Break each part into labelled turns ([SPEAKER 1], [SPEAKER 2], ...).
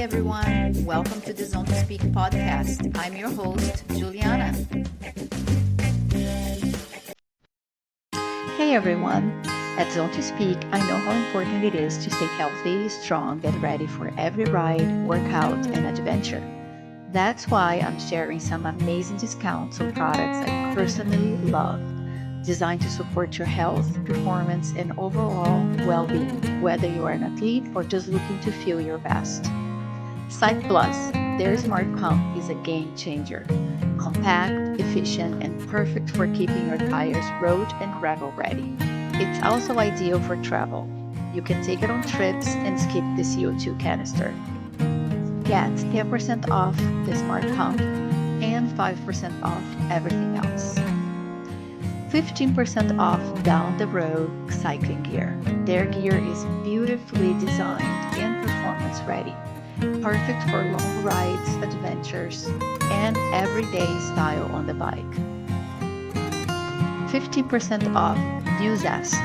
[SPEAKER 1] everyone. Welcome to the Zone to Speak podcast. I'm your host, Juliana. Hey everyone. At Zone to Speak, I know how important it is to stay healthy, strong, and ready for every ride, workout, and adventure. That's why I'm sharing some amazing discounts on products I personally love, designed to support your health, performance, and overall well being, whether you are an athlete or just looking to feel your best. Cyc Plus, their smart pump, is a game changer. Compact, efficient, and perfect for keeping your tires road and gravel ready. It's also ideal for travel. You can take it on trips and skip the CO2 canister. Get 10% off the smart pump and 5% off everything else. 15% off down the road cycling gear. Their gear is beautifully designed and performance ready. Perfect for long rides, adventures, and everyday style on the bike. 50% off New Zest.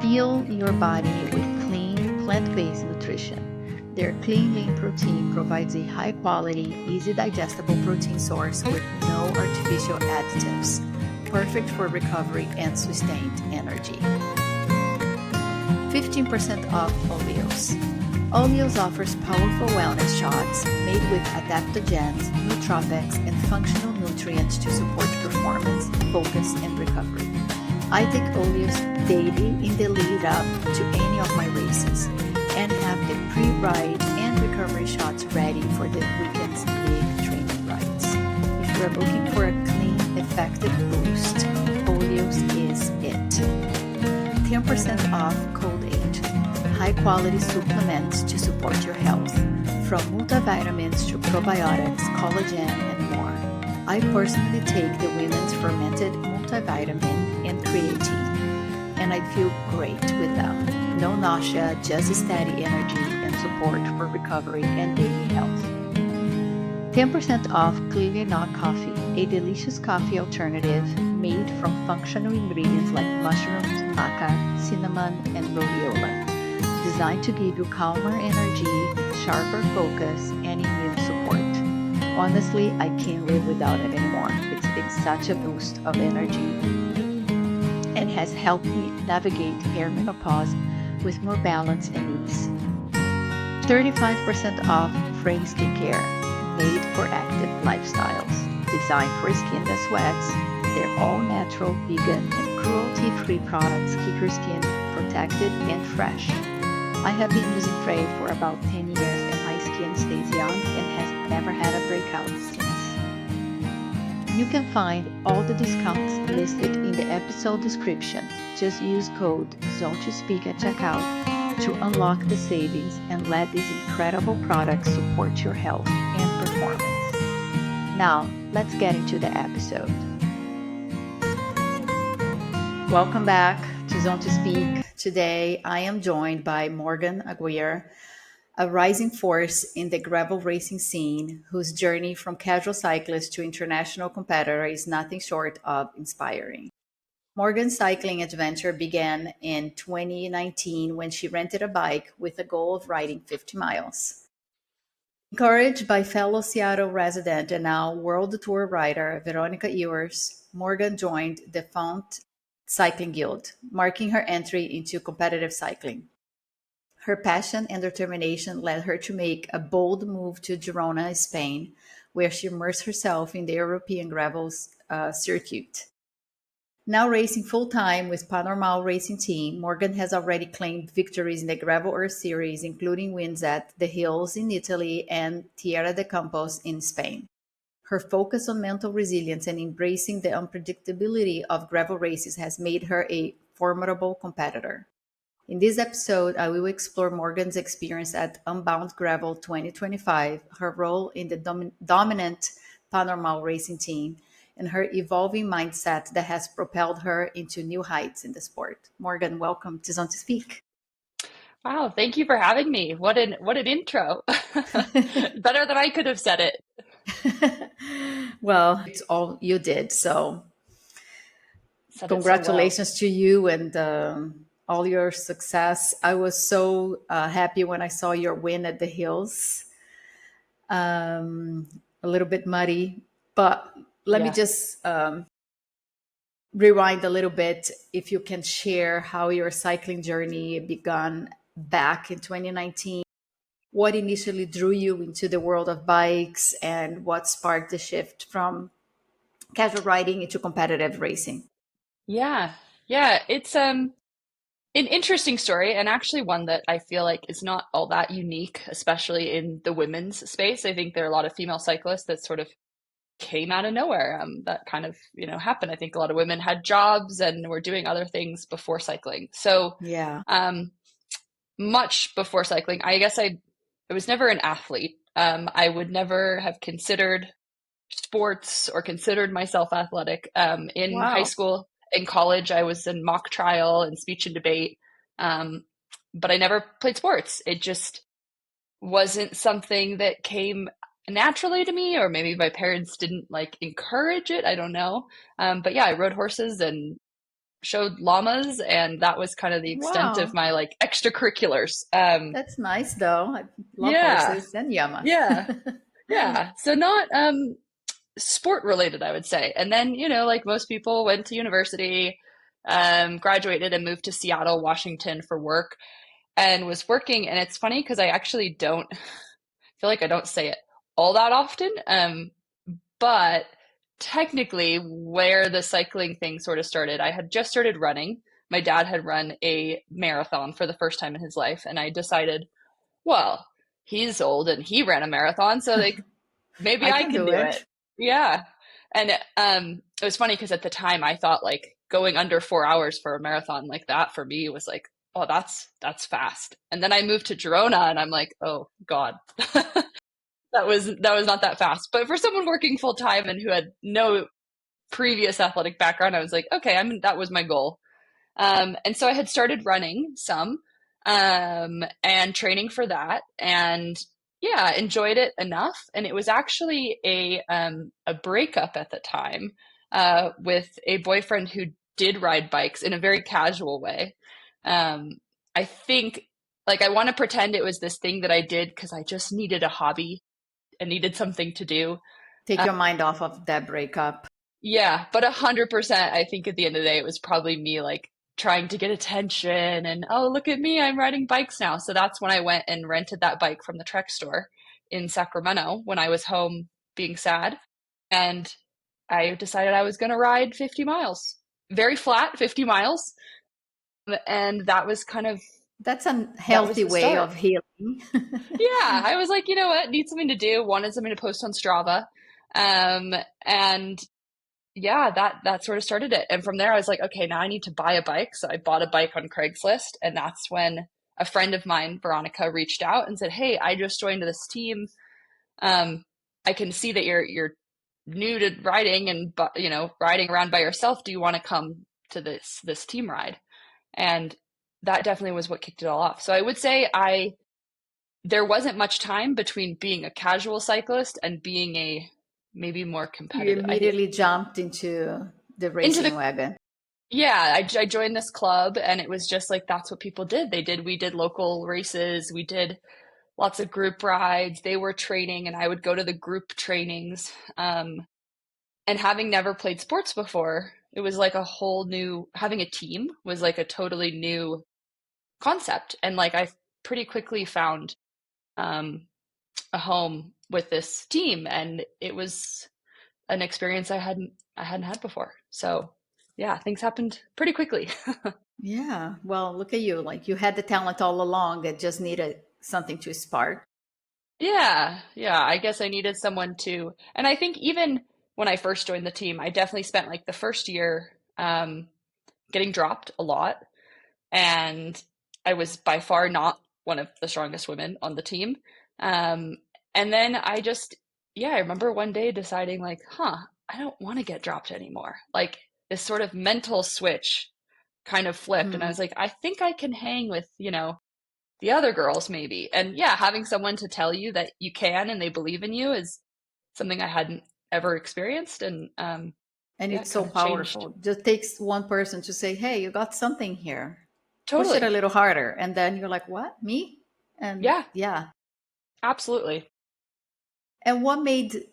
[SPEAKER 1] Fuel your body with clean, plant-based nutrition. Their Clean Lean Protein provides a high-quality, easy digestible protein source with no artificial additives. Perfect for recovery and sustained energy. 15% off Oleos. Oleos offers powerful wellness shots made with adaptations, nootropics, and functional nutrients to support performance, focus, and recovery. I take Oleos daily in the lead up to any of my races and have the pre-ride and recovery shots ready for the weekend's big training rides. If you are looking for a clean, effective boost, Oleos is it. 10% off Cold Aid. High-quality supplements to support your health, from multivitamins to probiotics, collagen, and more. I personally take the women's fermented multivitamin and creatine, and I feel great with them. No nausea, just steady energy and support for recovery and daily health. 10% off Clearly Not Coffee, a delicious coffee alternative made from functional ingredients like mushrooms, maca, cinnamon, and rhodiola. Designed to give you calmer energy, sharper focus, and immune support. Honestly, I can't live without it anymore. It's been such a boost of energy and has helped me navigate perimenopause with more balance and ease. 35% off Frame Skincare, made for active lifestyles. Designed for skin that sweats, they're all natural, vegan, and cruelty-free products keep your skin protected and fresh. I have been using Frey for about 10 years and my skin stays young and has never had a breakout since. You can find all the discounts listed in the episode description. Just use code ZONE2SPEAK at checkout to unlock the savings and let these incredible products support your health and performance. Now, let's get into the episode. Welcome back to Zone to Speak. Today, I am joined by Morgan Aguirre, a rising force in the gravel racing scene whose journey from casual cyclist to international competitor is nothing short of inspiring. Morgan's cycling adventure began in 2019 when she rented a bike with the goal of riding 50 miles. Encouraged by fellow Seattle resident and now World Tour rider Veronica Ewers, Morgan joined the Font Cycling Guild, marking her entry into competitive cycling. Her passion and determination led her to make a bold move to Girona, Spain, where she immersed herself in the European gravel circuit. Now racing full-time with Panormal Racing Team, Morgan has already claimed victories in the Gravel Earth Series, including wins at The Hills in Italy and Tierra de Campos in Spain. Her focus on mental resilience and embracing the unpredictability of gravel races has made her a formidable competitor. In this episode, I will explore Morgan's experience at Unbound Gravel 2025, her role in the dominant Panormal Racing Team, and her evolving mindset that has propelled her into new heights in the sport. Morgan, welcome to Zone to Speak.
[SPEAKER 2] Wow, thank you for having me. What an intro. Better than I could have said it.
[SPEAKER 1] Well, it's all you did. So
[SPEAKER 2] Said
[SPEAKER 1] congratulations to you and all your success. I was so happy when I saw your win at the Hills. um, a little bit muddy. But let me
[SPEAKER 2] Yeah.
[SPEAKER 1] just rewind a little bit. If you can share how your cycling journey began back in 2019, what initially drew you into the world of bikes, and what sparked the shift from casual riding into competitive racing?
[SPEAKER 2] Yeah. Yeah. It's an interesting story, and actually one that I feel like is not all that unique, especially in the women's space. I think there are a lot of female cyclists that sort of came out of nowhere. That kind of, happened. I think a lot of women had jobs and were doing other things before cycling. So,
[SPEAKER 1] Yeah.
[SPEAKER 2] um, much before cycling, I guess I was never an athlete. I would never have considered sports or considered myself athletic. In high
[SPEAKER 1] Wow.
[SPEAKER 2] school, in college, I was in mock trial and speech and debate. Um, but I never played sports. It just wasn't something that came naturally to me, or maybe my parents didn't like encourage it. I don't know. But yeah, I rode horses and showed llamas, and that was kind of the extent of
[SPEAKER 1] Wow.
[SPEAKER 2] my like extracurriculars.
[SPEAKER 1] That's nice, though. I love
[SPEAKER 2] Yeah,
[SPEAKER 1] horses and llamas.
[SPEAKER 2] yeah, yeah. So not sport related, I would say. And then, like most people, went to university, graduated and moved to Seattle, Washington for work, and was working. And it's funny because I actually don't feel like I don't say it all that often. But technically, where the cycling thing sort of started, I had just started running. My dad had run a marathon for the first time in his life, and I decided, well, he's old and he ran a marathon, so like maybe
[SPEAKER 1] I
[SPEAKER 2] I
[SPEAKER 1] can
[SPEAKER 2] can
[SPEAKER 1] do
[SPEAKER 2] do it.
[SPEAKER 1] it.
[SPEAKER 2] Yeah. And it was funny because at the time I thought like going under 4 hours for a marathon like that for me was like, oh, that's fast. And then I moved to Girona and I'm like, oh God, that was not that fast. But for someone working full time and who had no previous athletic background, I was like, okay, that was my goal. And so I had started running some, and training for that, and yeah, enjoyed it enough. And it was actually a breakup at the time, with a boyfriend who did ride bikes in a very casual way. Um, I think like I want to pretend it was this thing that I did because I just needed a hobby and needed something to do.
[SPEAKER 1] Take your mind off of that breakup.
[SPEAKER 2] Yeah, but 100%, I think at the end of the day, it was probably me like trying to get attention and, oh, look at me, I'm riding bikes now. So that's when I went and rented that bike from the Trek store in Sacramento when I was home being sad. And I decided I was going to ride 50 miles, very flat 50 miles. And that was
[SPEAKER 1] That's a
[SPEAKER 2] that was
[SPEAKER 1] healthy
[SPEAKER 2] the
[SPEAKER 1] way
[SPEAKER 2] start.
[SPEAKER 1] of healing.
[SPEAKER 2] Yeah, I was like, you know what, need something to do, wanted something to post on Strava. And yeah, that sort of started it. And from there, I was like, okay, now I need to buy a bike. So I bought a bike on Craigslist, and that's when a friend of mine, Veronica, reached out and said, "Hey, I just joined this team. Um, I can see that you're new to riding and riding around by yourself. Do you want to come to this team ride?" And that definitely was what kicked it all off. So I would say I there wasn't much time between being a casual cyclist and being a maybe more
[SPEAKER 1] You
[SPEAKER 2] competitive. I think
[SPEAKER 1] immediately jumped into the
[SPEAKER 2] into
[SPEAKER 1] racing
[SPEAKER 2] the
[SPEAKER 1] wagon.
[SPEAKER 2] Yeah, I joined this club, and it was just like that's what people did. We did local races, we did lots of group rides. They were training, and I would go to the group trainings. And having never played sports before, it was like a whole new, having a team was like a totally new concept. And like I pretty quickly found um, a home with this team, and it was an experience I hadn't had before. So yeah, things happened pretty quickly.
[SPEAKER 1] Yeah. Well, look at you. Like you had the talent all along that just needed something to spark.
[SPEAKER 2] Yeah, yeah. I guess I needed someone to, and I think even when I first joined the team, I definitely spent like the first year getting dropped a lot, and I was by far not one of the strongest women on the team. Um, and then yeah, I remember one day deciding like, huh, I don't want to get dropped anymore. Like this sort of mental switch kind of flipped, and I
[SPEAKER 1] Mhm.
[SPEAKER 2] was like, I think I can hang with, the other girls maybe. And yeah, having someone to tell you that you can and they believe in you is something I hadn't ever experienced. And
[SPEAKER 1] And
[SPEAKER 2] yeah, it
[SPEAKER 1] it's so
[SPEAKER 2] kind of changed.
[SPEAKER 1] powerful. Just takes one person to say, "Hey, you got something here. Push it a
[SPEAKER 2] Totally.
[SPEAKER 1] little harder." And then you're like, "What? Me?" And
[SPEAKER 2] Yeah,
[SPEAKER 1] yeah.
[SPEAKER 2] absolutely.
[SPEAKER 1] And what made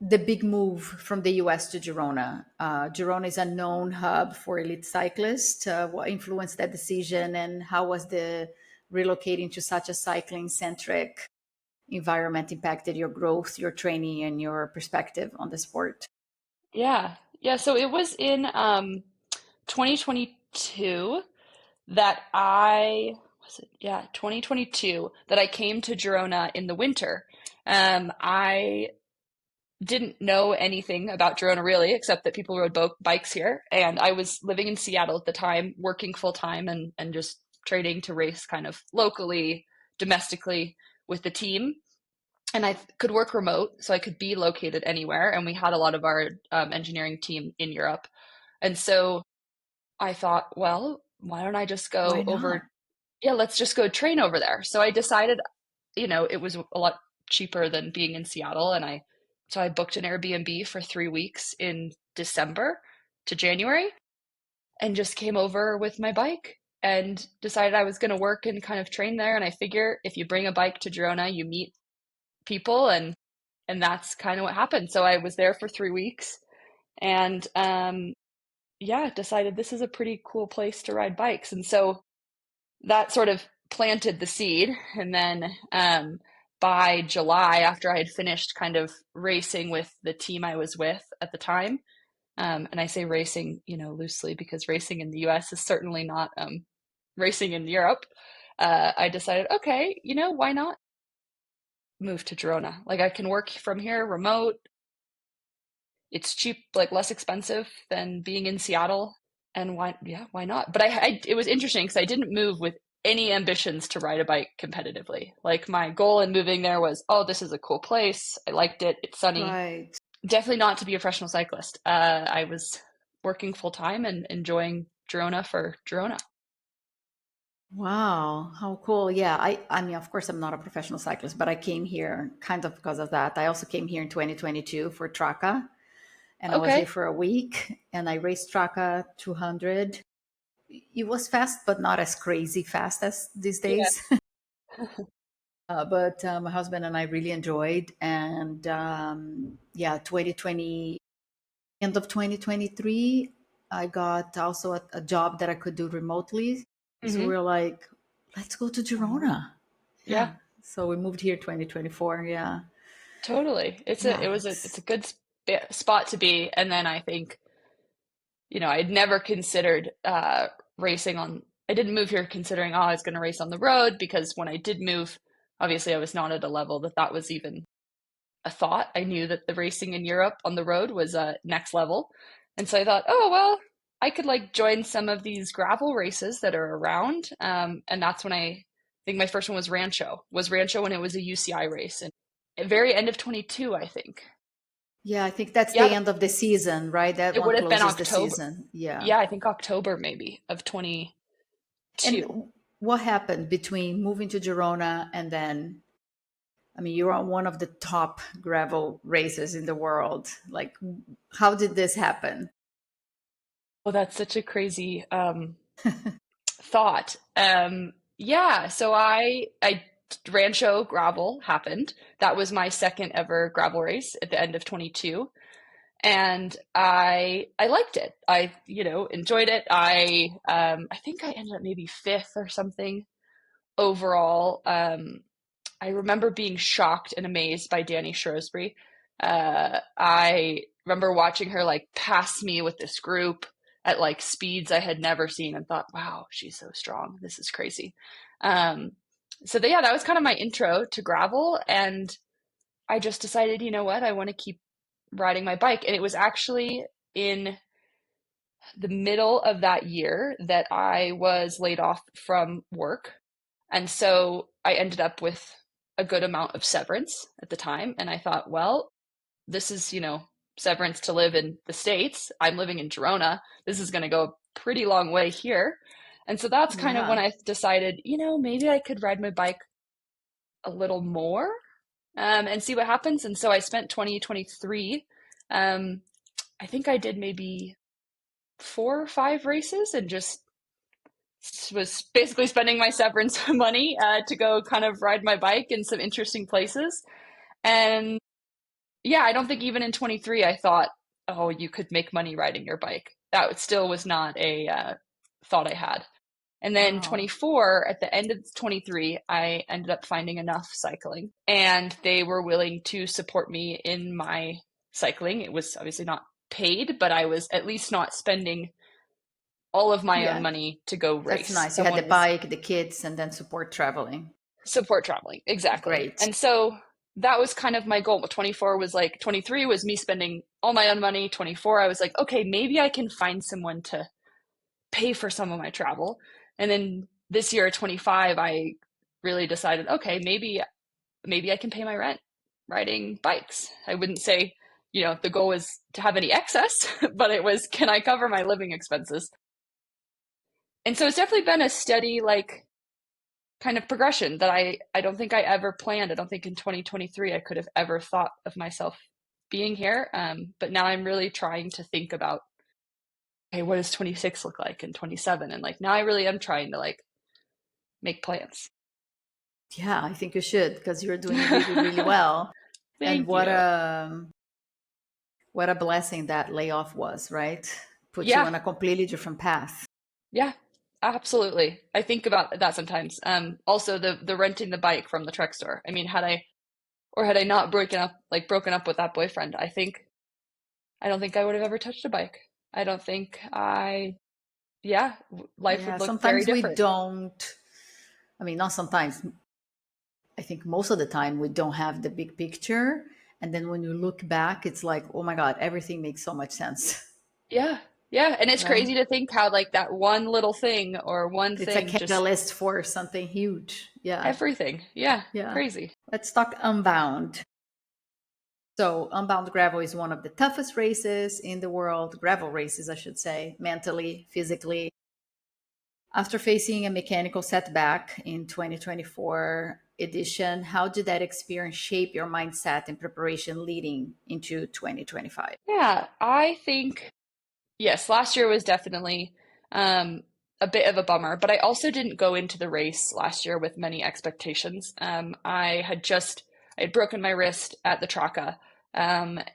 [SPEAKER 1] the big move from the US to Girona? Girona is a known hub for elite cyclists. What influenced that decision, and how was the relocating to such a cycling centric environment impacted your growth, your training, and your perspective on the sport?
[SPEAKER 2] Yeah. Yeah. So it was in 2022 that was it? Yeah, 2022 that I came to Girona in the winter. I didn't know anything about Girona really, except that people rode bikes here. And I was living in Seattle at the time, working full time and just training to race kind of locally, domestically with the team. And I could work remote, so I could be located anywhere. And we had a lot of our engineering team in Europe. And so I thought, well, why don't I just
[SPEAKER 1] Why
[SPEAKER 2] go
[SPEAKER 1] not?
[SPEAKER 2] over? Yeah, let's just go train over there. So I decided, it was a lot cheaper than being in Seattle. So I booked an Airbnb for 3 weeks in December to January and just came over with my bike and decided I was going to work and kind of train there. And I figure if you bring a bike to Girona, you meet people and that's kind of what happened. So I was there for 3 weeks and yeah, decided this is a pretty cool place to ride bikes. And so that sort of planted the seed. And then by July, after I had finished kind of racing with the team I was with at the time, and I say racing, loosely because racing in the U.S. is certainly not racing in Europe. I decided, okay, why not move to Girona? Like I can work from here remote. It's cheap, like less expensive than being in Seattle. And why not? But it was interesting because I didn't move with any ambitions to ride a bike competitively. Like my goal in moving there was, oh, this is a cool place. I liked it. It's sunny.
[SPEAKER 1] Right.
[SPEAKER 2] Definitely not to be a professional cyclist. I was working full time and enjoying Girona for Girona.
[SPEAKER 1] Wow, how cool. Yeah, I mean, of course, I'm not a professional cyclist, but I came here kind of because of that. I also came here in 2022 for Traca, and I was here
[SPEAKER 2] Okay.
[SPEAKER 1] for a week, and I raced Traca 200. It was fast, but not as crazy fast as these
[SPEAKER 2] Yeah.
[SPEAKER 1] days. But my husband and I really enjoyed, and yeah, 2020, end of 2023, I got also a job that I could do remotely. So we
[SPEAKER 2] Hmm.
[SPEAKER 1] were like, let's go to Girona.
[SPEAKER 2] Yeah,
[SPEAKER 1] Yeah. So we moved here 2024. Yeah.
[SPEAKER 2] totally.
[SPEAKER 1] Yeah.
[SPEAKER 2] It's a good spot to be. And then I think, I'd never considered racing on. I didn't move here considering, oh, I was going to race on the road because when I did move, obviously I was not at a level that was even a thought. I knew that the racing in Europe on the road was next level. And so I thought, oh, well, I could like join some of these gravel races that are around. And that's when I think my first one was Rancho when it was a UCI race and at very end of 22, I think.
[SPEAKER 1] Yeah. I think that's the
[SPEAKER 2] Yeah,
[SPEAKER 1] end of the season, right? That
[SPEAKER 2] it
[SPEAKER 1] one
[SPEAKER 2] would have been
[SPEAKER 1] closes the
[SPEAKER 2] October.
[SPEAKER 1] season. Yeah.
[SPEAKER 2] Yeah, I think October maybe of 22.
[SPEAKER 1] And what happened between moving to Girona and then, I mean, you're on one of the top gravel races in the world. Like, how did this happen?
[SPEAKER 2] Well, that's such a crazy thought. Yeah, so I Rancho Gravel happened. That was my second ever gravel race at the end of 22, and I liked it. I enjoyed it. I think I ended up maybe fifth or something overall. I remember being shocked and amazed by Danny Shrewsbury. I remember watching her like pass me with this group at like speeds I had never seen and thought, wow, she's so strong. This is crazy. Um, yeah, that was kind of my intro to gravel. And I just decided, you know what, I want to keep riding my bike. And it was actually in the middle of that year that I was laid off from work. And so I ended up with a good amount of severance at the time. And I thought, well, this is, severance to live in the States. I'm living in Girona. This is going to go a pretty long way here. And so that's kind of when
[SPEAKER 1] Yeah.
[SPEAKER 2] I decided, maybe I could ride my bike a little more and see what happens. And so I spent 2023. Um, I think I did maybe 4 or 5 races and just was basically spending my severance money to go kind of ride my bike in some interesting places. And yeah, I don't think even in 23 I thought, oh, you could make money riding your bike. That still was not a thought I had. And then
[SPEAKER 1] Wow.
[SPEAKER 2] 24, at the end of 23, I ended up finding enough cycling, and they were willing to support me in my cycling. It was obviously not paid, but I was at least not spending all of my own
[SPEAKER 1] Yeah,
[SPEAKER 2] money to go
[SPEAKER 1] that's
[SPEAKER 2] race.
[SPEAKER 1] nice. You had the
[SPEAKER 2] Someone was
[SPEAKER 1] bike, the kids, and then support traveling.
[SPEAKER 2] support traveling. Exactly.
[SPEAKER 1] Great.
[SPEAKER 2] And so that was kind of my goal. 24 was like, 23 was me spending all my own money. 24, I was like, okay, maybe I can find someone to pay for some of my travel. And then this year, 25, I really decided, okay, maybe I can pay my rent riding bikes. I wouldn't say, the goal was to have any excess, but it was, can I cover my living expenses? And so it's definitely been a steady, like, kind of progression that I don't think I ever planned. I don't think in 2023 I could have ever thought of myself being here. But now I'm really trying to think about, okay, what does 26 look like and 27? And like now I really am trying to like make plans.
[SPEAKER 1] Yeah, I think you should because you're doing really, really well. And
[SPEAKER 2] Thank you.
[SPEAKER 1] what a blessing that layoff was, right? Put you
[SPEAKER 2] Yeah,
[SPEAKER 1] on a completely different path.
[SPEAKER 2] yeah, absolutely. I think about that sometimes. Also the renting the bike from the Trek store. I mean, had I not broken up with that boyfriend, I don't think I would have ever touched a bike. I don't think yeah, life
[SPEAKER 1] Yeah,
[SPEAKER 2] would look very
[SPEAKER 1] sometimes we
[SPEAKER 2] different.
[SPEAKER 1] don't. I mean, not sometimes. I think most of the time we don't have the big picture. And then when you look back, it's like, oh my God, everything makes so much sense,
[SPEAKER 2] Yeah. Yeah. And it's
[SPEAKER 1] right?
[SPEAKER 2] crazy to think how like that one little thing or one
[SPEAKER 1] It's a
[SPEAKER 2] thing just
[SPEAKER 1] catalyst for something huge. Yeah.
[SPEAKER 2] everything. Yeah.
[SPEAKER 1] Yeah.
[SPEAKER 2] Crazy.
[SPEAKER 1] Let's talk Unbound. So, Unbound Gravel is one of the toughest races in the world, gravel races, I should say, mentally, physically. After facing a mechanical setback in 2024 edition, how did that experience shape your mindset and preparation leading into 2025?
[SPEAKER 2] Yeah. I think, yes, last year was definitely um, a bit of a bummer, but I also didn't go into the race last year with many expectations. I had broken my wrist at the Traca. And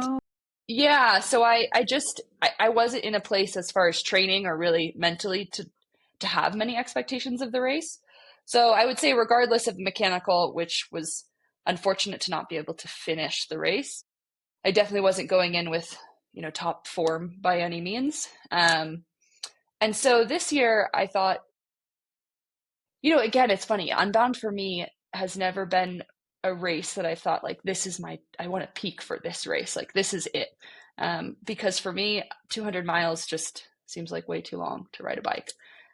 [SPEAKER 1] No.
[SPEAKER 2] yeah, so I wasn't in a place as far as training or really mentally to have many expectations of the race. So I would say regardless of mechanical, which was unfortunate to not be able to finish the race, I definitely wasn't going in with, top form by any means. And so this year I thought, again, it's funny. Unbound for me has never been a race that I thought like I want to peak for this race. Like this is it. Because for me, 200 miles just seems like way too long to ride a bike.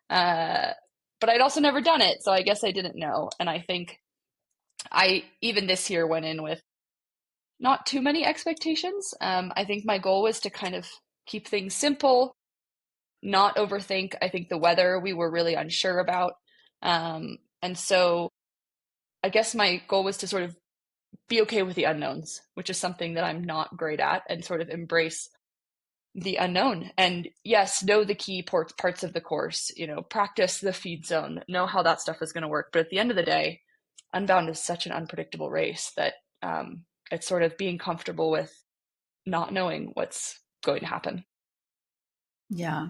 [SPEAKER 2] Uh, but I'd also never done it, so I guess I didn't know. And I think I even this year went in with not too many expectations. I think my goal was to kind of keep things simple, not overthink. I think the weather we were really unsure about. And so I guess my goal was to sort of be okay with the unknowns, which is something that I'm not great at, and sort of embrace the unknown. And yes, know the key parts of the course, practice the feed zone, know how that stuff is going to work. But at the end of the day, Unbound is such an unpredictable race that it's sort of being comfortable with not knowing what's going to happen.
[SPEAKER 1] Yeah.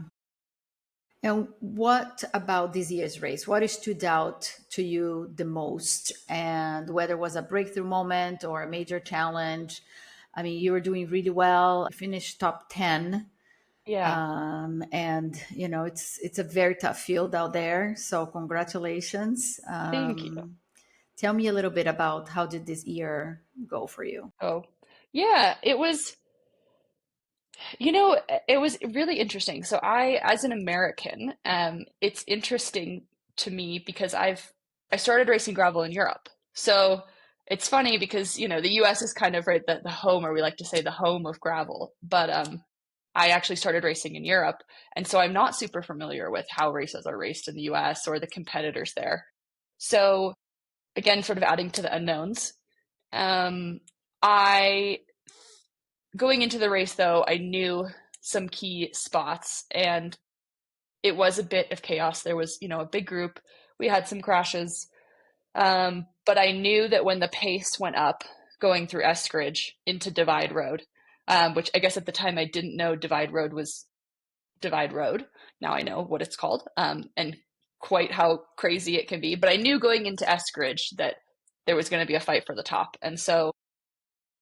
[SPEAKER 1] And what about this year's race? What stood out to you the most? And whether it was a breakthrough moment or a major challenge? I mean, you were doing really well. You finished top 10.
[SPEAKER 2] Yeah,
[SPEAKER 1] And it's a very tough field out there. So congratulations.
[SPEAKER 2] thank you.
[SPEAKER 1] Tell me a little bit about how did this year go for you?
[SPEAKER 2] Oh, yeah, it was really interesting. So as an American, it's interesting to me because I started racing gravel in Europe. So it's funny because, the US is kind of right the home, or we like to say the home of gravel. But I actually started racing in Europe. And so I'm not super familiar with how races are raced in the US or the competitors there. So again, sort of adding to the unknowns. I Going into the race though, I knew some key spots, and it was a bit of chaos. There was, a big group. We had some crashes. But I knew that when the pace went up going through Eskridge into Divide Road, which I guess at the time I didn't know Divide Road was Divide Road. Now I know what it's called, and quite how crazy it can be. But I knew going into Eskridge that there was going to be a fight for the top. And so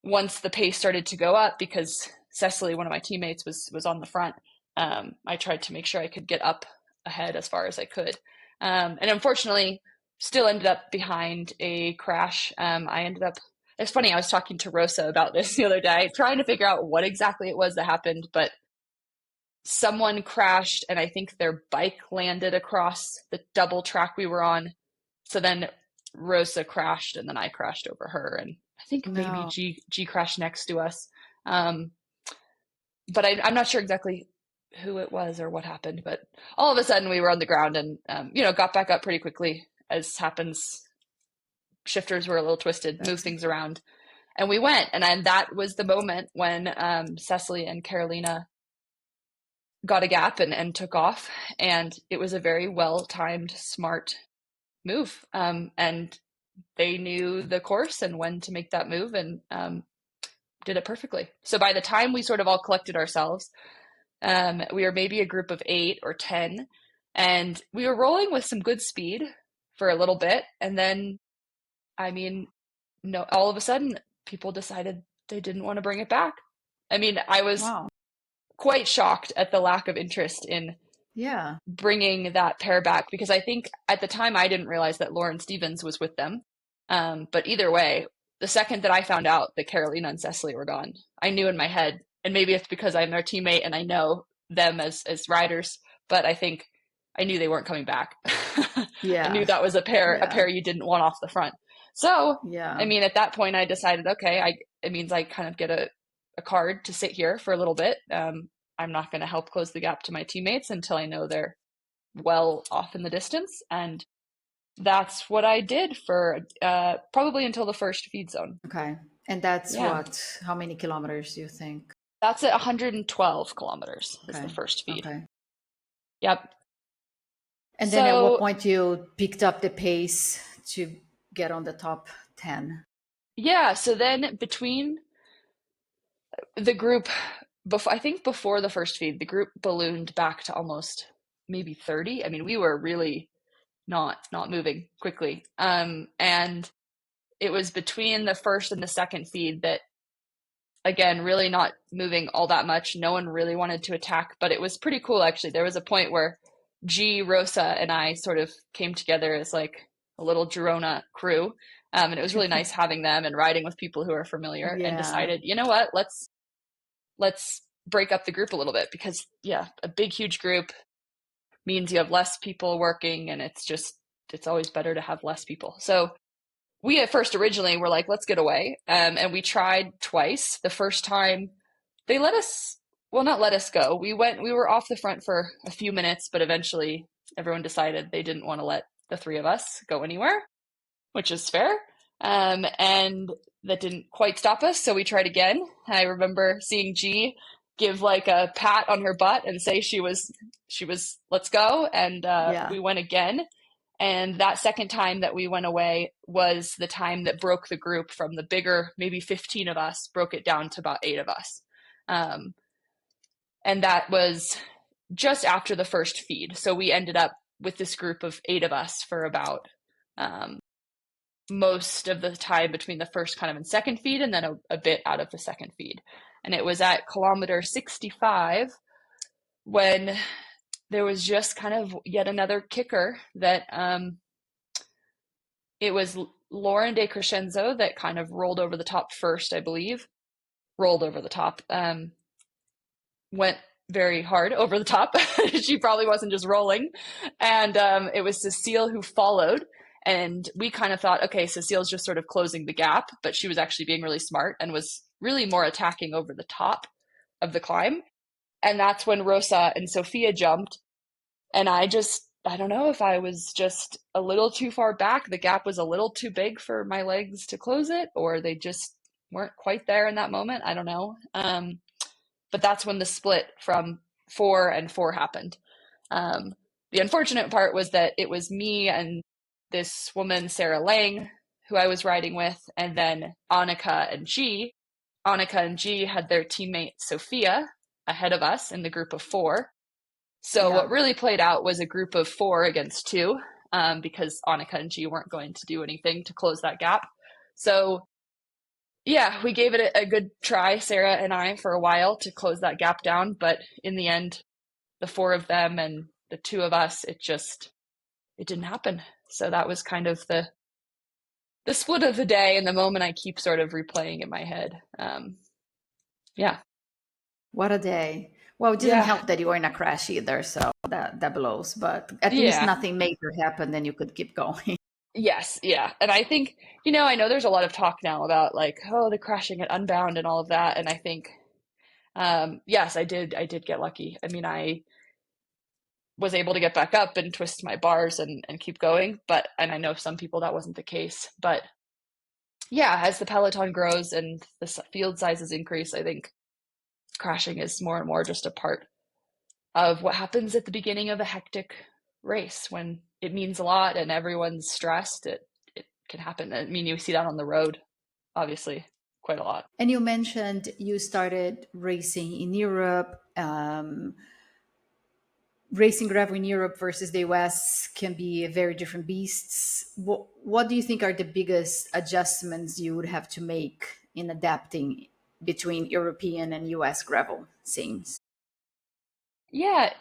[SPEAKER 2] once the pace started to go up, because Cecily, one of my teammates, was on the front, I tried to make sure I could get up ahead as far as I could. And unfortunately, still ended up behind a crash. It's funny, I was talking to Rosa about this the other day, trying to figure out what exactly it was that happened, but someone crashed and I think their bike landed across the double track we were on. So then Rosa crashed and then I crashed over her, and I think maybe
[SPEAKER 1] No.
[SPEAKER 2] G crashed next to us. Um, but I'm not sure exactly who it was or what happened, but all of a sudden we were on the ground and, got back up pretty quickly, as happens. Shifters were a little twisted, moved
[SPEAKER 1] That's
[SPEAKER 2] things around, and we went. And that was the moment when Cecily and Carolina got a gap and took off. And it was a very well-timed, smart move. And they knew the course and when to make that move, and did it perfectly. So by the time we sort of all collected ourselves, we were maybe a group of 8 or 10, and we were rolling with some good speed for a little bit. And then, I mean, no, all of a sudden, people decided they didn't want to bring it back. I mean, I was
[SPEAKER 1] wow.
[SPEAKER 2] quite shocked at the lack of interest in
[SPEAKER 1] Yeah.
[SPEAKER 2] bringing that pair back, because I think at the time I didn't realize that Lauren Stevens was with them. But either way, the second that I found out that Carolina and Cecily were gone, I knew in my head, and maybe it's because I'm their teammate and I know them as riders, but I think I knew they weren't coming back. I knew
[SPEAKER 1] Yeah.
[SPEAKER 2] that was a
[SPEAKER 1] Yeah.
[SPEAKER 2] pair you didn't want off the front. So, I
[SPEAKER 1] Yeah.
[SPEAKER 2] mean, at that point I decided, okay, it means I kind of get a card to sit here for a little bit. I'm not going to help close the gap to my teammates until I know they're well off in the distance. And that's what I did for probably until the first feed zone.
[SPEAKER 1] Okay. And that's
[SPEAKER 2] Yeah.
[SPEAKER 1] what? How many kilometers do you think?
[SPEAKER 2] That's at 112 kilometers is the
[SPEAKER 1] Okay.
[SPEAKER 2] first feed.
[SPEAKER 1] Okay.
[SPEAKER 2] Yep.
[SPEAKER 1] And then at what
[SPEAKER 2] So,
[SPEAKER 1] point you picked up the pace to get on the top 10?
[SPEAKER 2] yeah. So then between the group, I think before the first feed, the group ballooned back to almost maybe 30. I mean, we were really not moving quickly. And it was between the first and the second feed that, again, really not moving all that much. No one really wanted to attack, but it was pretty cool, actually. There was a point where G, Rosa, and I sort of came together as like a little Girona crew. And it was really nice having them and riding with people who are familiar, and
[SPEAKER 1] Yeah.
[SPEAKER 2] decided, you know what, let's break up the group a little bit, because yeah, a big, huge group means you have less people working, and it's always better to have less people. So we at first originally were like, let's get away. And we tried twice. The first time they let us, well, not let us go. We were off the front for a few minutes, but eventually everyone decided they didn't want to let the 3 of us go anywhere, which is fair. And that didn't quite stop us. So we tried again. I remember seeing G give like a pat on her butt and say she was, let's go. And
[SPEAKER 1] Yeah.
[SPEAKER 2] we went again. And that second time that we went away was the time that broke the group from the bigger, maybe 15 of us, broke it down to about 8 of us. Um, and that was just after the first feed. So we ended up with this group of 8 of us for about most of the time between the first kind of and second feed, and then a bit out of the second feed. And it was at kilometer 65 when there was just kind of yet another kicker that it was Lauren De Crescenzo that kind of rolled over the top first, I believe. Rolled over the top. Went very hard over the top. She probably wasn't just rolling. And it was Cecile who followed. And we kind of thought, okay, Cecile's just sort of closing the gap, but she was actually being really smart and was really more attacking over the top of the climb. And that's when Rosa and Sophia jumped. And I don't know if I was just a little too far back. The gap was a little too big for my legs to close it, or they just weren't quite there in that moment. I don't know. But that's when the split from 4 and 4 happened. The unfortunate part was that it was me and this woman, Sarah Lang, who I was riding with, and then Annika and G. Annika and G had their teammate Sophia ahead of us in the group of four. So what
[SPEAKER 1] Yeah.
[SPEAKER 2] really played out was a group of four against two, because Annika and G weren't going to do anything to close that gap. So yeah, we gave it a good try, Sarah and I, for a while to close that gap down. But in the end, the four of them and the two of us, it didn't happen. So that was kind of the split of the day and the moment I keep sort of replaying in my head. Yeah,
[SPEAKER 1] What a day. Well, it didn't
[SPEAKER 2] yeah,
[SPEAKER 1] help that you were in a crash either, so that blows. But at least
[SPEAKER 2] yeah.
[SPEAKER 1] nothing major happened, then you could keep going.
[SPEAKER 2] Yes, yeah. And I think, I know there's a lot of talk now about like, oh, the crashing at Unbound and all of that. And I think, yes, I did get lucky. I mean, I was able to get back up and twist my bars and keep going. And I know some people that wasn't the case. But yeah, as the peloton grows and the field sizes increase, I think crashing is more and more just a part of what happens at the beginning of a hectic race when it means a lot and everyone's stressed. It can happen. I mean, you see that on the road, obviously, quite a lot.
[SPEAKER 1] And you mentioned you started racing in Europe. Racing gravel in Europe versus the US can be very different beasts. What do you think are the biggest adjustments you would have to make in adapting between European and US gravel scenes?
[SPEAKER 2] Yeah,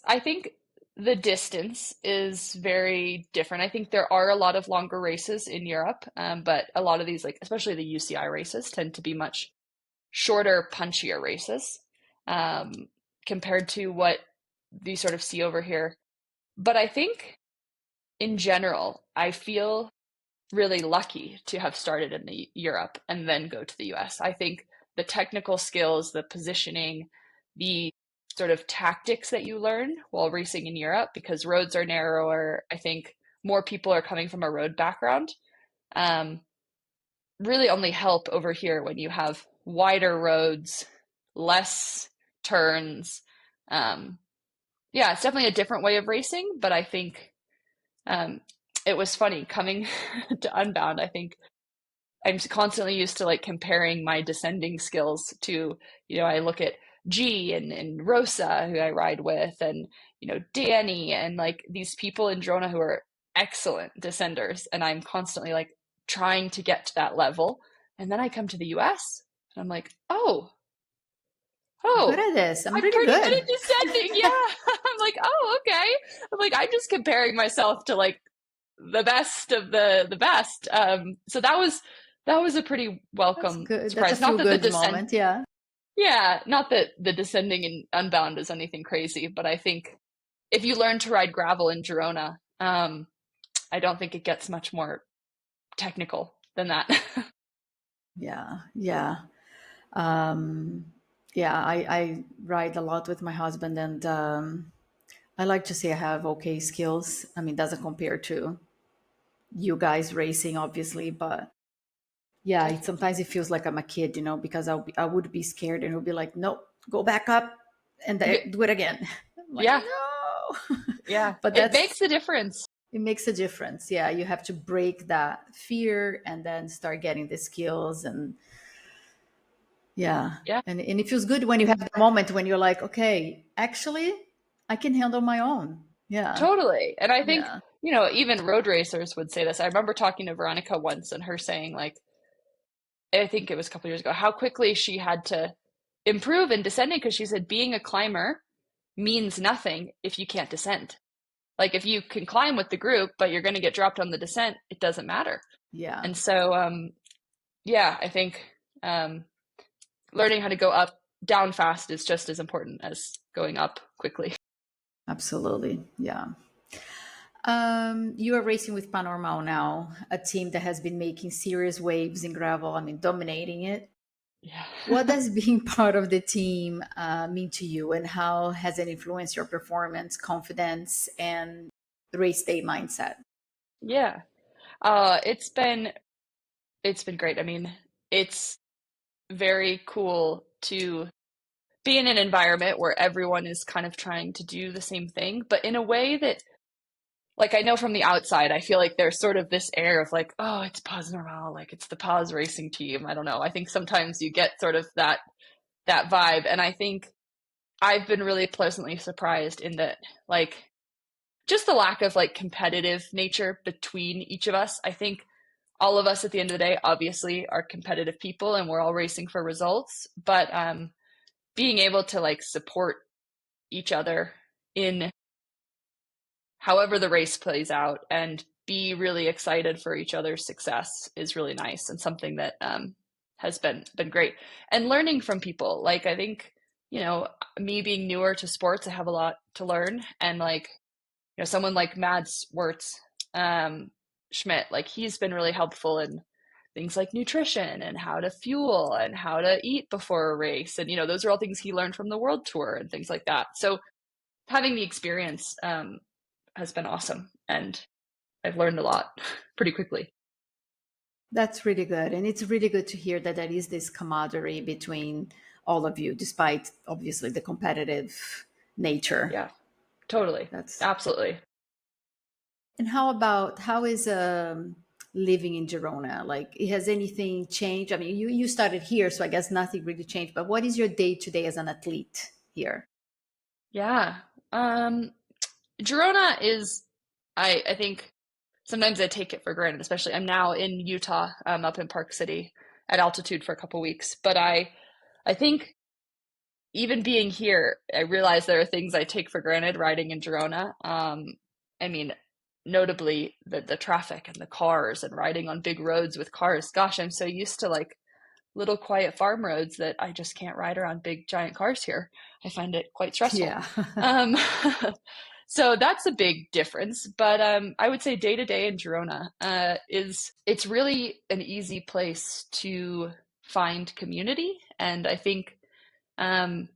[SPEAKER 2] I think the distance is very different. I think there are a lot of longer races in Europe, but a lot of these, like especially the UCI races, tend to be much shorter, punchier races, um, compared to what we sort of see over here. But I think in general, I feel really lucky to have started in Europe and then go to the US. I think the technical skills, the positioning, the sort of tactics that you learn while racing in Europe, because roads are narrower, I think more people are coming from a road background, um, really only help over here when you have wider roads, less turns. Um, yeah, it's definitely a different way of racing, but I think um, it was funny coming to Unbound. I think I'm constantly used to like comparing my descending skills to, I look at G and Rosa, who I ride with, and, Danny, and like these people in Girona who are excellent descenders. And I'm constantly like trying to get to that level. And then I come to the US and I'm like,
[SPEAKER 1] I'm good
[SPEAKER 2] oh,
[SPEAKER 1] at this. I'm
[SPEAKER 2] I'm
[SPEAKER 1] really
[SPEAKER 2] pretty good
[SPEAKER 1] good.
[SPEAKER 2] at descending. Yeah. I'm like, oh, okay. I'm like, I'm just comparing myself to like the best of the best. So that was a pretty
[SPEAKER 1] That's
[SPEAKER 2] welcome
[SPEAKER 1] good. That's a
[SPEAKER 2] surprise. Not
[SPEAKER 1] feel
[SPEAKER 2] that the
[SPEAKER 1] good
[SPEAKER 2] descent,
[SPEAKER 1] moment. Yeah.
[SPEAKER 2] yeah, not that the descending in Unbound is anything crazy, but I think if you learn to ride gravel in Girona, I don't think it gets much more technical than that.
[SPEAKER 1] Yeah. Yeah. Um, yeah. I ride a lot with my husband, and I like to say I have okay skills. I mean, doesn't compare to you guys racing, obviously, but yeah, sometimes it feels like I'm a kid, because I would be scared, and he'll be like, "No, go back up and
[SPEAKER 2] Yeah,
[SPEAKER 1] do it again." I'm like,
[SPEAKER 2] yeah,
[SPEAKER 1] "No,"
[SPEAKER 2] yeah.
[SPEAKER 1] but
[SPEAKER 2] It makes
[SPEAKER 1] that's
[SPEAKER 2] a difference.
[SPEAKER 1] it makes a difference. Yeah, you have to break that fear and then start getting the skills, and yeah,
[SPEAKER 2] Yeah,
[SPEAKER 1] and it feels good when you have the moment when you're like, "Okay, actually, I can handle my own." Yeah,
[SPEAKER 2] totally. And I think,
[SPEAKER 1] yeah,
[SPEAKER 2] even road racers would say this. I remember talking to Veronica once and her saying like, I think it was a couple years ago, how quickly she had to improve in descending because she said being a climber means nothing if you can't descend. Like if you can climb with the group, but you're going to get dropped on the descent, it doesn't matter.
[SPEAKER 1] yeah,
[SPEAKER 2] And so, yeah, I think um, learning how to go up, down fast is just as important as going up quickly.
[SPEAKER 1] absolutely, yeah. You are racing with Panormal now, a team that has been making serious waves in gravel. I mean, dominating it.
[SPEAKER 2] Yeah.
[SPEAKER 1] What does being part of the team mean to you, and how has it influenced your performance, confidence, and race day mindset?
[SPEAKER 2] Yeah. It's been great. I mean, it's very cool to be in an environment where everyone is kind of trying to do the same thing, but in a way that like I know from the outside, I feel like there's sort of this air of like, oh, it's Pause Normal, like it's the Pause racing team. I don't know. I think sometimes you get sort of that vibe, and I think I've been really pleasantly surprised in that, like, just the lack of like competitive nature between each of us. I think all of us at the end of the day, obviously, are competitive people, and we're all racing for results. But being able to like support each other in however the race plays out and be really excited for each other's success is really nice, and something that has been great. And learning from people, like I think, me being newer to sports, I have a lot to learn, and like, someone like Mads Wirtz Schmidt, like he's been really helpful in things like nutrition and how to fuel and how to eat before a race, and those are all things he learned from the world tour and things like that. So having the experience has been awesome, and I've learned a lot pretty quickly.
[SPEAKER 1] That's really good. And it's really good to hear that there is this camaraderie between all of you, despite obviously the competitive nature.
[SPEAKER 2] Yeah, totally.
[SPEAKER 1] That's
[SPEAKER 2] Absolutely.
[SPEAKER 1] And how is living in Girona? Like, has anything changed? I mean, you started here, so I guess nothing really changed. But what is your day to day as an athlete here?
[SPEAKER 2] Yeah. Um, Girona is, I think sometimes I take it for granted, especially I'm now in Utah, up in Park City at altitude for a couple weeks. But I think even being here, I realize there are things I take for granted riding in Girona. I mean, notably the traffic and the cars and riding on big roads with cars. Gosh, I'm so used to like little quiet farm roads that I just can't ride around big giant cars here. I find it quite stressful.
[SPEAKER 1] Yeah.
[SPEAKER 2] Um, so that's a big difference. But I would say day to day in Girona is it's really an easy place to find community, and I think um,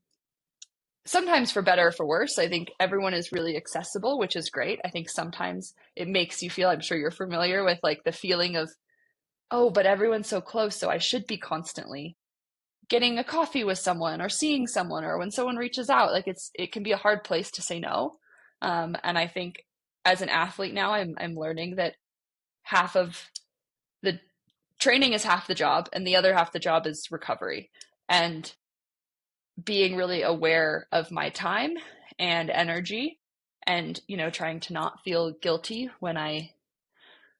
[SPEAKER 2] sometimes for better or for worse, I think everyone is really accessible, which is great. I think sometimes it makes you feel, I'm sure you're familiar with like the feeling of, oh, but everyone's so close, so I should be constantly getting a coffee with someone or seeing someone, or when someone reaches out, like it can be a hard place to say no. And I think as an athlete now, I'm learning that half of the training is half the job, and the other half the job is recovery. And being really aware of my time and energy, and trying to not feel guilty when I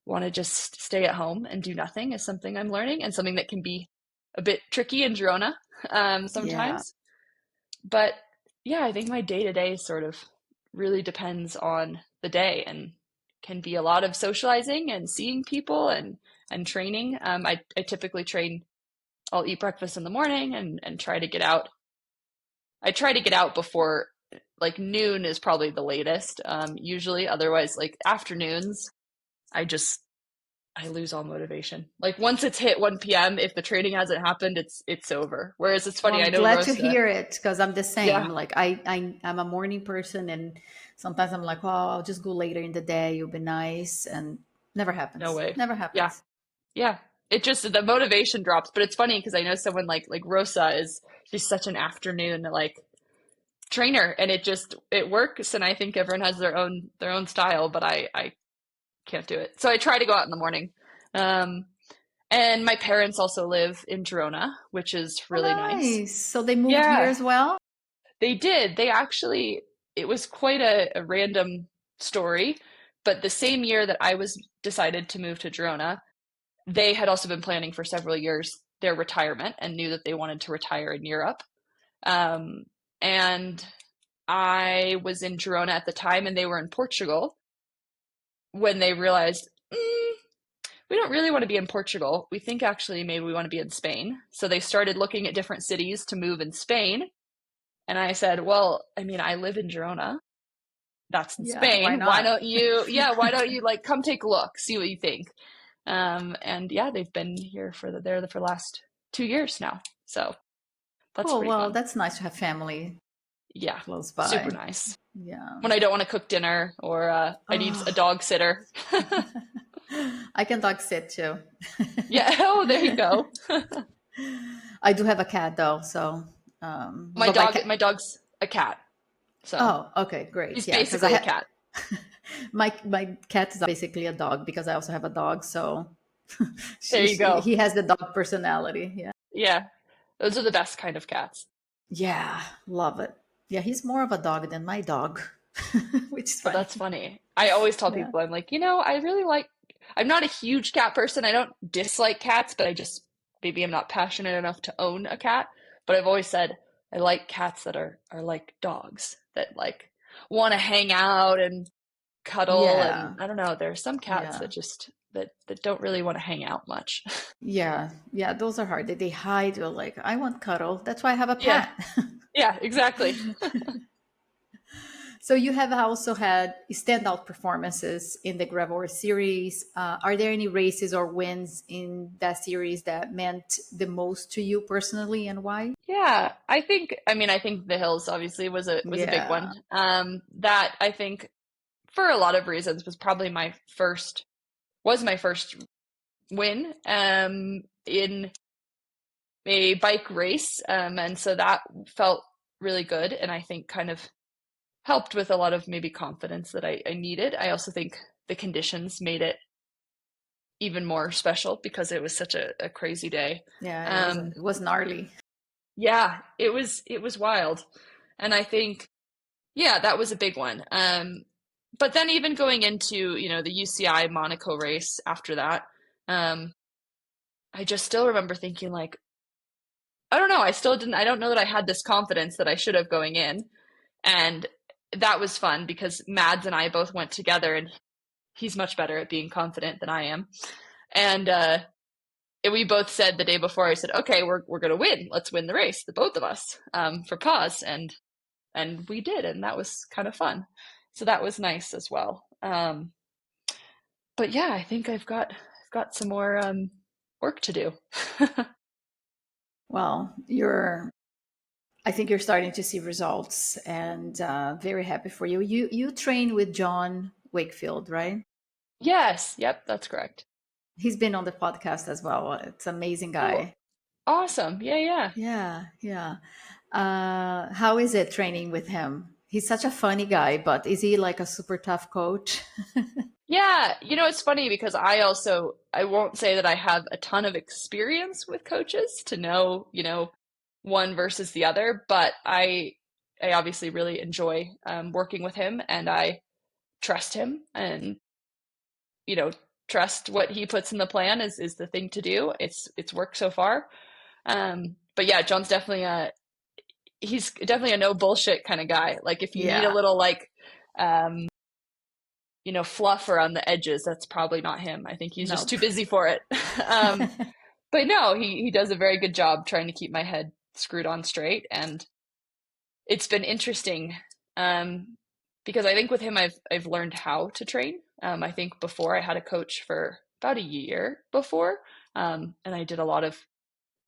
[SPEAKER 2] want to just stay at home and do nothing is something I'm learning, and something that can be a bit tricky in Girona
[SPEAKER 1] Yeah.
[SPEAKER 2] sometimes. But yeah, I think my day to day sort of really depends on the day, and can be a lot of socializing and seeing people and training. I typically train. I'll eat breakfast in the morning and try to get out. I try to get out before like noon is probably the latest. Usually, otherwise like afternoons, I just I lose all motivation. Like once it's hit 1 p.m., if the training hasn't happened, it's over. Whereas it's
[SPEAKER 1] Well,
[SPEAKER 2] funny, I
[SPEAKER 1] I'm
[SPEAKER 2] know
[SPEAKER 1] glad to
[SPEAKER 2] Rosa.
[SPEAKER 1] hear it because I'm the same.
[SPEAKER 2] Yeah,
[SPEAKER 1] Like I'm a morning person, and sometimes I'm like, oh, I'll just go later in the day. It'll be nice, and never
[SPEAKER 2] no
[SPEAKER 1] happens.
[SPEAKER 2] way.
[SPEAKER 1] Never
[SPEAKER 2] Yeah,
[SPEAKER 1] happens.
[SPEAKER 2] yeah. It just the motivation drops. But it's funny because I know someone like Rosa is she's such an afternoon like trainer, and it works. And I think everyone has their own style, but I can't do it. So I try to go out in the morning. Um, and my parents also live in Girona, which is
[SPEAKER 1] Oh,
[SPEAKER 2] really nice.
[SPEAKER 1] nice. So they moved here
[SPEAKER 2] Yeah,
[SPEAKER 1] as well.
[SPEAKER 2] they did. They actually, it was quite a random story, but the same year that I was decided to move to Girona, they had also been planning for several years their retirement and knew that they wanted to retire in Europe. Um, and I was in Girona at the time, and they were in Portugal when they realized, we don't really want to be in Portugal. We think actually maybe we want to be in Spain. So they started looking at different cities to move in Spain. And I said, well, I mean, I live in Girona. That's in
[SPEAKER 1] Yeah, why
[SPEAKER 2] Spain. Why
[SPEAKER 1] not?
[SPEAKER 2] don't you, yeah, why don't you like come take a look, see what you think? And yeah, they've been here they're for the last 2 years now. So that's
[SPEAKER 1] Cool.
[SPEAKER 2] pretty
[SPEAKER 1] Well,
[SPEAKER 2] fun.
[SPEAKER 1] that's nice to have family
[SPEAKER 2] Yeah,
[SPEAKER 1] close
[SPEAKER 2] super
[SPEAKER 1] by.
[SPEAKER 2] nice.
[SPEAKER 1] Yeah.
[SPEAKER 2] When I don't want to cook dinner, or I need a
[SPEAKER 1] Oh,
[SPEAKER 2] dog sitter.
[SPEAKER 1] I can dog sit too.
[SPEAKER 2] Yeah, oh, there you go.
[SPEAKER 1] I do have a cat though, so
[SPEAKER 2] My
[SPEAKER 1] but my
[SPEAKER 2] dog,
[SPEAKER 1] cat.
[SPEAKER 2] my dog's a cat. So
[SPEAKER 1] Oh, okay, great.
[SPEAKER 2] he's
[SPEAKER 1] Yeah, because
[SPEAKER 2] basically a cat.
[SPEAKER 1] My cat is basically a dog because I also have a dog, so
[SPEAKER 2] There you go.
[SPEAKER 1] he has the dog personality. Yeah.
[SPEAKER 2] Yeah. Those are the best kind of cats.
[SPEAKER 1] Yeah, love it. Yeah, he's more of a dog than my dog, which is
[SPEAKER 2] Oh, that's
[SPEAKER 1] funny.
[SPEAKER 2] funny. I always tell
[SPEAKER 1] Yeah.
[SPEAKER 2] people, I'm like, I really like, I'm not a huge cat person. I don't dislike cats, but I just, maybe I'm not passionate enough to own a cat. But I've always said I like cats that are like dogs that like want to hang out and cuddle. And
[SPEAKER 1] Yeah.
[SPEAKER 2] I don't know, there are some cats that
[SPEAKER 1] Yeah.
[SPEAKER 2] just, that don't really want to hang out much.
[SPEAKER 1] Yeah. Yeah. Those are hard. They hide. They're like, I want cuddle. That's why I have a
[SPEAKER 2] Yeah.
[SPEAKER 1] pet.
[SPEAKER 2] Yeah, exactly.
[SPEAKER 1] So you have also had standout performances in the Gravel series. Are there any races or wins in that series that meant the most to you personally, and why?
[SPEAKER 2] Yeah, I think the hills obviously was a big
[SPEAKER 1] Yeah.
[SPEAKER 2] one. That I think for a lot of reasons was my first win in a bike race, and so that felt really good, and I think kind of helped with a lot of maybe confidence that I needed. I also think the conditions made it even more special because it was such a crazy day.
[SPEAKER 1] Yeah.
[SPEAKER 2] Um,
[SPEAKER 1] It was gnarly.
[SPEAKER 2] yeah, it was wild, and I think yeah, that was a big one. But then even going into, the UCI Monaco race after that, um, I just still remember thinking like, I don't know, I don't know that I had this confidence that I should have going in. And that was fun because Mads and I both went together and he's much better at being confident than I am. And we both said the day before, I said, okay, we're gonna win. Let's win the race, the both of us, for pause. And we did, and that was kind of fun. So that was nice as well. But yeah, I think I've got some more work to do.
[SPEAKER 1] Well, I think you're starting to see results, and very happy for you. You train with John Wakefield, right?
[SPEAKER 2] Yes, yep, that's correct.
[SPEAKER 1] He's been on the podcast as well. It's an amazing
[SPEAKER 2] Oh,
[SPEAKER 1] guy.
[SPEAKER 2] awesome. Yeah, yeah.
[SPEAKER 1] Yeah, yeah. How is it training with him? He's such a funny guy, but is he like a super tough coach?
[SPEAKER 2] Yeah, it's funny because I won't say that I have a ton of experience with coaches to know, one versus the other, but I obviously really enjoy working with him, and I trust him, and you know, trust what he puts in the plan is the thing to do. It's worked so far. But yeah, John's he's definitely a no bullshit kind of guy. Like if you need a
[SPEAKER 1] Yeah,
[SPEAKER 2] little like um, fluff around the edges, that's probably not him. I think he's just
[SPEAKER 1] nope.
[SPEAKER 2] too busy for it. um, but no, he does a very good job trying to keep my head screwed on straight, and it's been interesting um, because I think with him I've learned how to train. I think before I had a coach for about a year before, and I did a lot of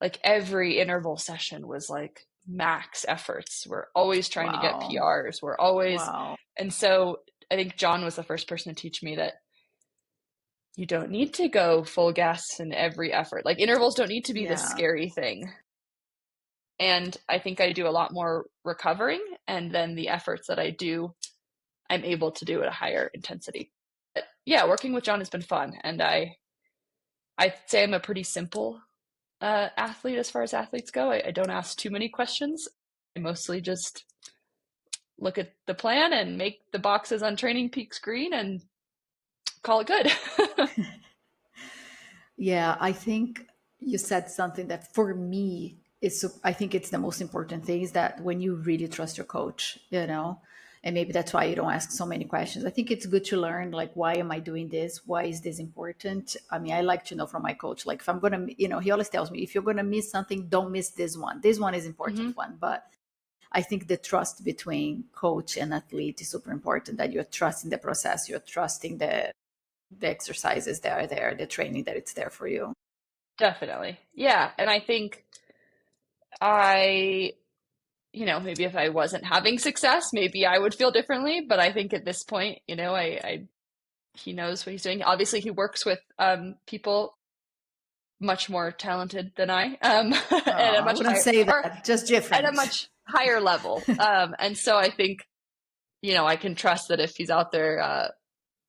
[SPEAKER 2] like every interval session was like max efforts. We're always trying to get
[SPEAKER 1] Wow.
[SPEAKER 2] PRs. We're always,
[SPEAKER 1] Wow.
[SPEAKER 2] and so I think John was the first person to teach me that you don't need to go full gas in every effort. Like intervals don't need to be this
[SPEAKER 1] Yeah.
[SPEAKER 2] scary thing. And I think I do a lot more recovering, and then the efforts that I do, I'm able to do at a higher intensity. But yeah, working with John has been fun, and I'd say I'm a pretty simple athlete as far as athletes go. I don't ask too many questions. I mostly just look at the plan and make the boxes on Training Peaks green and call it good.
[SPEAKER 1] Yeah, I think you said something that for me is, I think it's the most important thing is that when you really trust your coach, and maybe that's why you don't ask so many questions. I think it's good to learn, like, why am I doing this? Why is this important? I mean, I like to know from my coach, like, if I'm going to, he always tells me, if you're going to miss something, don't miss this one. This one is important
[SPEAKER 2] Hmm.
[SPEAKER 1] one. But I think the trust between coach and athlete is super important, that you're trusting the process, you're trusting the exercises that are there, the training that it's there for you.
[SPEAKER 2] Definitely. Yeah. And I think I, maybe if I wasn't having success, maybe I would feel differently. But I think at this point, he knows what he's doing. Obviously, he works with people much more talented than I,
[SPEAKER 1] Oh,
[SPEAKER 2] at a
[SPEAKER 1] I
[SPEAKER 2] much
[SPEAKER 1] wouldn't
[SPEAKER 2] higher
[SPEAKER 1] say
[SPEAKER 2] or
[SPEAKER 1] that, just
[SPEAKER 2] at a
[SPEAKER 1] different.
[SPEAKER 2] much higher level. And so I think, I can trust that if he's out there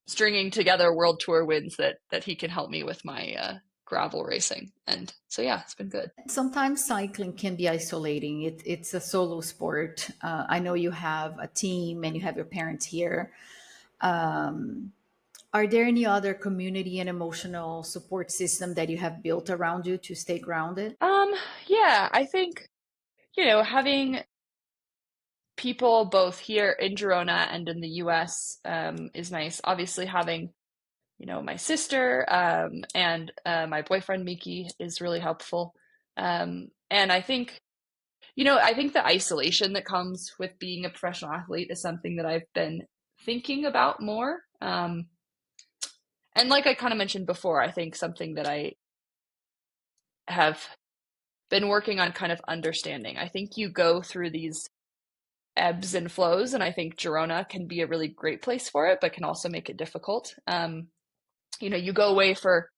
[SPEAKER 2] stringing together world tour wins that he can help me with my gravel racing. And so yeah, it's been good.
[SPEAKER 1] Sometimes cycling can be isolating. It's a solo sport. I know you have a team and you have your parents here. Are there any other community and emotional support system that you have built around you to stay grounded?
[SPEAKER 2] Um, yeah, I think, having people both here in Girona and in the US is nice. Obviously, having, my sister and my boyfriend Miki is really helpful. And I think the isolation that comes with being a professional athlete is something that I've been thinking about more. And like I kind of mentioned before, I think something that I have been working on kind of understanding. I think you go through these ebbs and flows, and I think Girona can be a really great place for it, but can also make it difficult. You go away for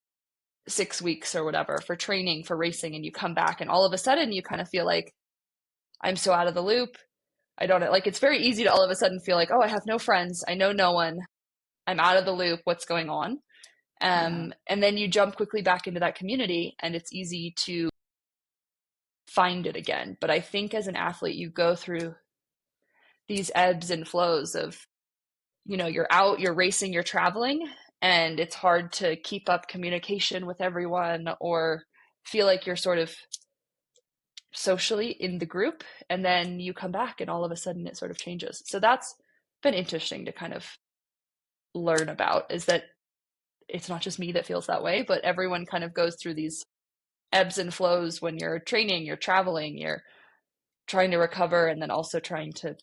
[SPEAKER 2] 6 weeks or whatever for training, for racing, and you come back, and all of a sudden you kind of feel like, I'm so out of the loop. I don't like, it's very easy to all of a sudden feel like, oh, I have no friends. I know no one. I'm out of the loop. What's going on?
[SPEAKER 1] Yeah.
[SPEAKER 2] And then you jump quickly back into that community and it's easy to find it again. But I think as an athlete, you go through these ebbs and flows of, you're out, you're racing, you're traveling, and it's hard to keep up communication with everyone or feel like you're sort of socially in the group. And then you come back and all of a sudden it sort of changes. So that's been interesting to kind of learn about, is that it's not just me that feels that way, but everyone kind of goes through these ebbs and flows when you're training, you're traveling, you're trying to recover, and then also trying to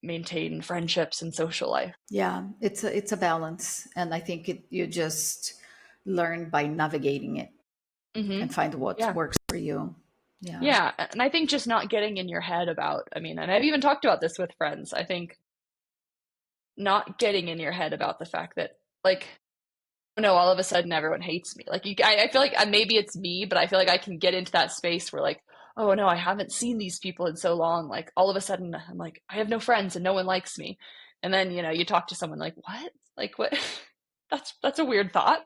[SPEAKER 2] maintain friendships and social life.
[SPEAKER 1] Yeah, it's a balance, and I think you just learn by navigating it
[SPEAKER 2] Hmm.
[SPEAKER 1] and find what
[SPEAKER 2] Yeah.
[SPEAKER 1] works for you. Yeah.
[SPEAKER 2] Yeah. And I think just not getting in your head about, and I've even talked about this with friends. I think not getting in your head about the fact that, like, no, all of a sudden everyone hates me. Like, I feel like maybe it's me, but I feel like I can get into that space where, like, oh no, I haven't seen these people in so long. Like, all of a sudden I'm like, I have no friends and no one likes me. And then, you talk to someone like, what? Like, what? That's a weird thought.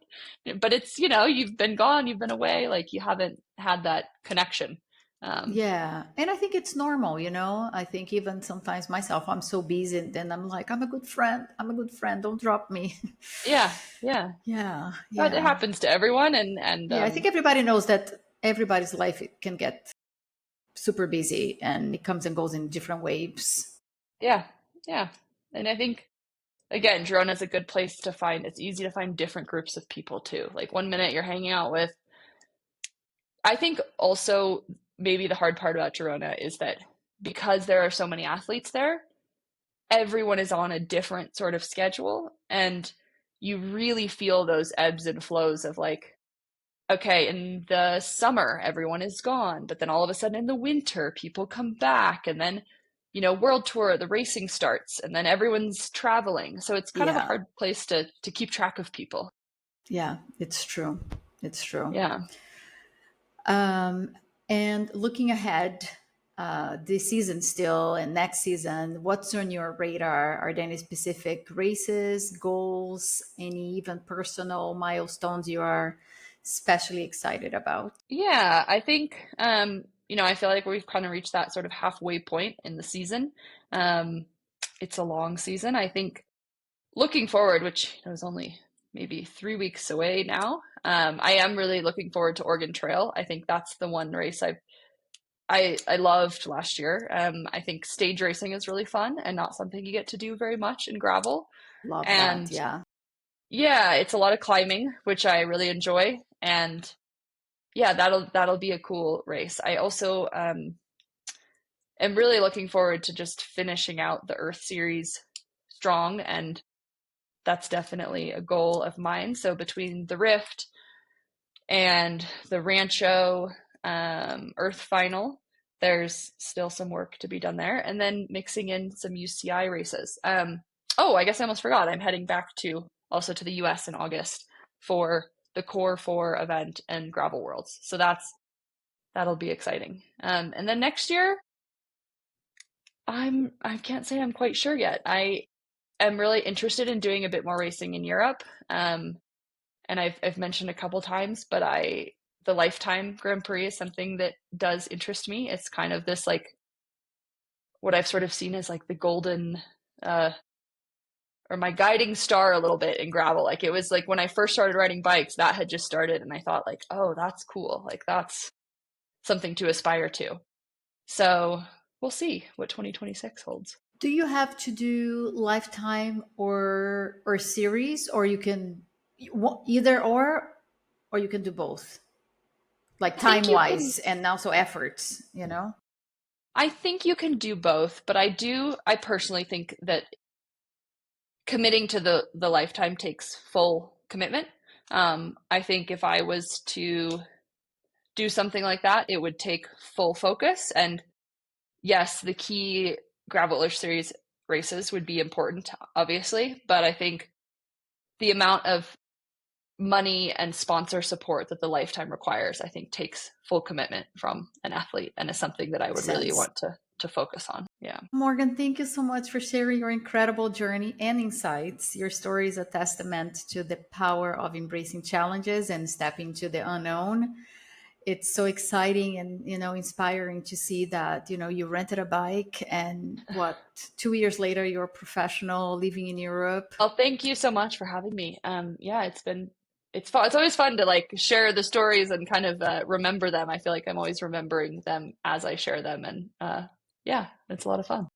[SPEAKER 2] But it's, you've been gone, you've been away, like you haven't had that connection. Um,
[SPEAKER 1] Yeah. And I think it's normal, you know. I think even sometimes myself, I'm so busy and then I'm like, I'm a good friend. I'm a good friend. Don't drop me.
[SPEAKER 2] yeah, yeah.
[SPEAKER 1] Yeah.
[SPEAKER 2] But it
[SPEAKER 1] Yeah.
[SPEAKER 2] happens to everyone, and
[SPEAKER 1] Yeah. I think everybody knows that everybody's life can get super busy and it comes and goes in different waves.
[SPEAKER 2] yeah, yeah. And I think, again, Girona is a good place to find. It's easy to find different groups of people too. Like, one minute you're hanging out with. I think also maybe the hard part about Girona is that because there are so many athletes there, everyone is on a different sort of schedule, and you really feel those ebbs and flows of, like, okay, in the summer everyone is gone, but then all of a sudden in the winter people come back, and then world tour, the racing starts, and then everyone's traveling, so it's kind of a
[SPEAKER 1] Yeah.
[SPEAKER 2] hard place to keep track of people.
[SPEAKER 1] Yeah. It's true. It's true.
[SPEAKER 2] Yeah.
[SPEAKER 1] Um, and looking ahead, this season still and next season, what's on your radar? Are there any specific races, goals, any even personal milestones you are especially excited about?
[SPEAKER 2] Yeah, I think I feel like we've kind of reached that sort of halfway point in the season. um it's a long season. I think looking forward, which is only maybe 3 weeks away now, I am really looking forward to Oregon Trail. I think that's the one race I loved last year. I think stage racing is really fun and not something you get to do very much in gravel.
[SPEAKER 1] Love that.
[SPEAKER 2] And
[SPEAKER 1] Yeah.
[SPEAKER 2] yeah, it's a lot of climbing, which I really enjoy. And yeah, that'll be a cool race. I also am really looking forward to just finishing out the Earth Series strong, and that's definitely a goal of mine. So between the Rift and the Rancho Earth Final, there's still some work to be done there. And then mixing in some UCI races. Oh, I guess I almost forgot. I'm heading back to the U.S. in August for the Core 4 event and Gravel Worlds. So that'll be exciting. And then next year, I can't say I'm quite sure yet. am really interested in doing a bit more racing in Europe. And I've mentioned a couple times, but the Lifetime Grand Prix is something that does interest me. It's kind of this like what I've sort of seen as like the golden or my guiding star a little bit in gravel. Like it was like when I first started riding bikes, that had just started, and I thought like, oh, that's cool. Like that's something to aspire to. So we'll see what 2026 holds.
[SPEAKER 1] Do you have to do lifetime or series, or you can either or you can do both, like
[SPEAKER 2] I think
[SPEAKER 1] time
[SPEAKER 2] you can
[SPEAKER 1] wise and also efforts, you know?
[SPEAKER 2] I think you can do both, but I personally think that committing to the lifetime takes full commitment. I think if I was to do something like that, it would take full focus. And yes, the key Graveler Series races would be important, obviously, but I think the amount of money and sponsor support that the lifetime requires, I think takes full commitment from an athlete, and is something that I
[SPEAKER 1] Makes
[SPEAKER 2] would really
[SPEAKER 1] sense.
[SPEAKER 2] want to focus on. Yeah.
[SPEAKER 1] Morgan, thank you so much for sharing your incredible journey and insights. Your story is a testament to the power of embracing challenges and stepping into the unknown. It's so exciting and inspiring to see that you rented a bike, and what, 2 years later you're a professional living in Europe.
[SPEAKER 2] Well, thank you so much for having me. Yeah, it's fun. It's always fun to like share the stories and kind of remember them. I feel like I'm always remembering them as I share them, and yeah, it's a lot of fun.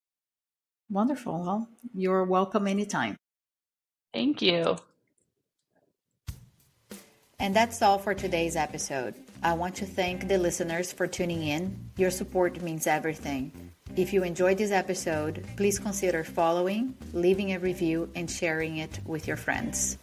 [SPEAKER 1] Wonderful. Well, you're welcome anytime.
[SPEAKER 2] Thank you.
[SPEAKER 1] And that's all for today's episode. I want to thank the listeners for tuning in. Your support means everything. If you enjoyed this episode, please consider following, leaving a review, and sharing it with your friends.